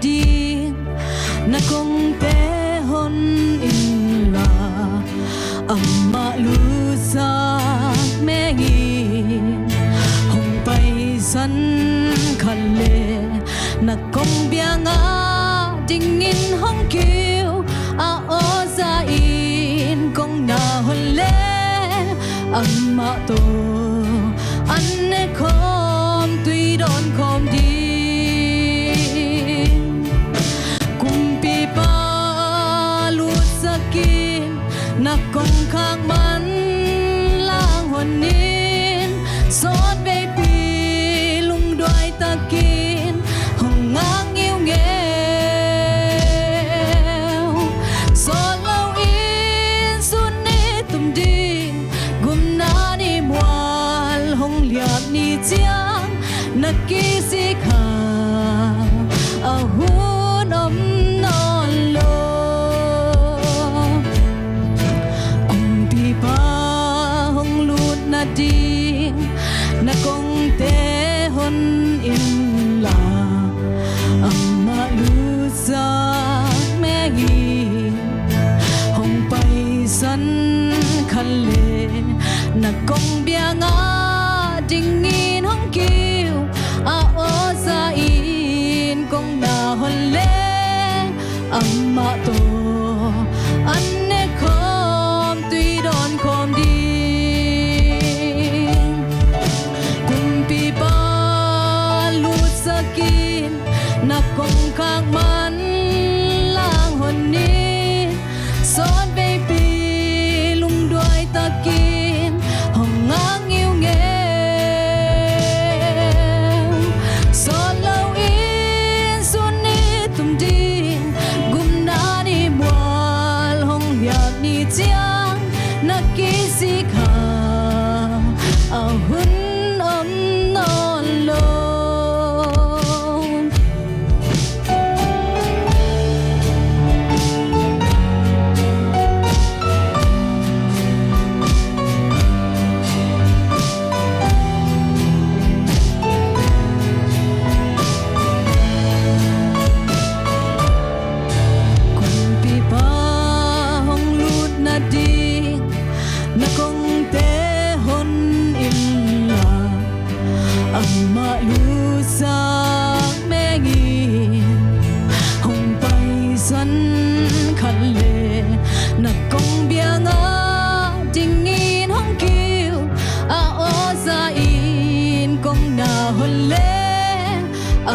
đi na công te hôn in la amma lu sa me ngi hong pai san khale na công bianga ding in hong kiu a o za in kong na hon le amma to an ne khom tui don khom đi kumpi pa lu sakin na kong khang man lang hon nin sot baby lung đôi takin hong ngang yêu nghèo so lâu in sun ni tum đi gum na ni mual hong liap ni chiang na ki si kha a hun om non lo kumpi pa hong lut na ding na kong te hon in la amma lu sa me gi hong pai san khale na kong bianga ding in hong kiu a o sa in kong na hon le amma to an ne khom tui don khom đi kumpi pa lu sakin na kong khang man lang hon ni son baby lung đôi takin hong ngang yêu nghèo son lâu in sun ni tum đi gum na ni mual hong liap ni chiang na ki si kha a hun om non lo kumpi pa hong lut na ding na kong te hon in la amma lu sa me ngi hong pai san khale na kong bianga ding in hong kiu a o za in kong na hon le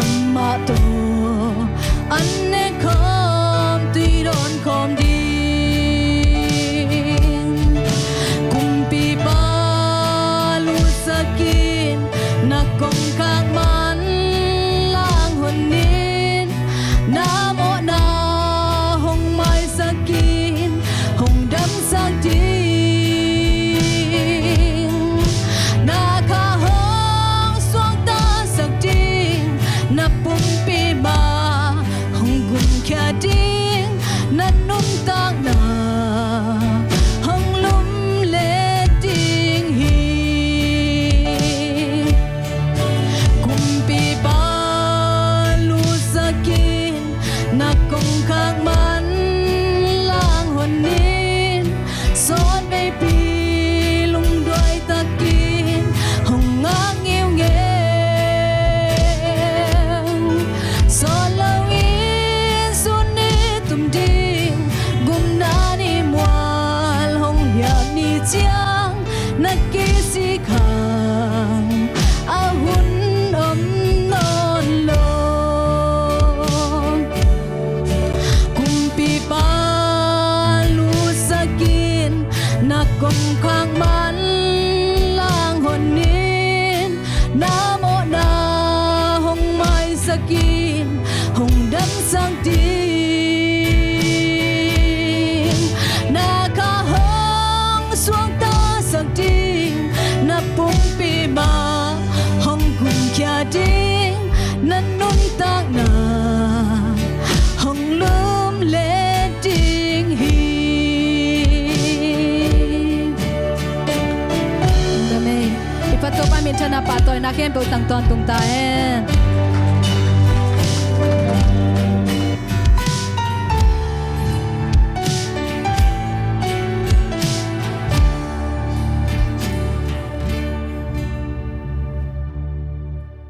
amma to an ne khom tui don khom đi kumpi pa lu sakin na kong khang man lang hon nin na mo na hong mai sakin hong dam sak ding na kha hong suang ta sak ding na pum pi ba hong gum kya ding na num tak na hong lum le ding hi kumpi pa lu sakin na kong khang man lang hon nin son baby lung đôi takin hong ngang yêu nghèo son lâu in sun ni tum ding gum na ni mual hong liap ni chiang na ki si kha a hun om non lo kumpi pa lu sakin na kong khang man lang hon nin na mo na hong mai sakin hong dam sang ding na kha hong suang ta sak ding na pum pi ba hong gum kya ding na nun tak na hong lum le ding hi Amen. Ipato pa minsan na patoy na kem tang ton tung ta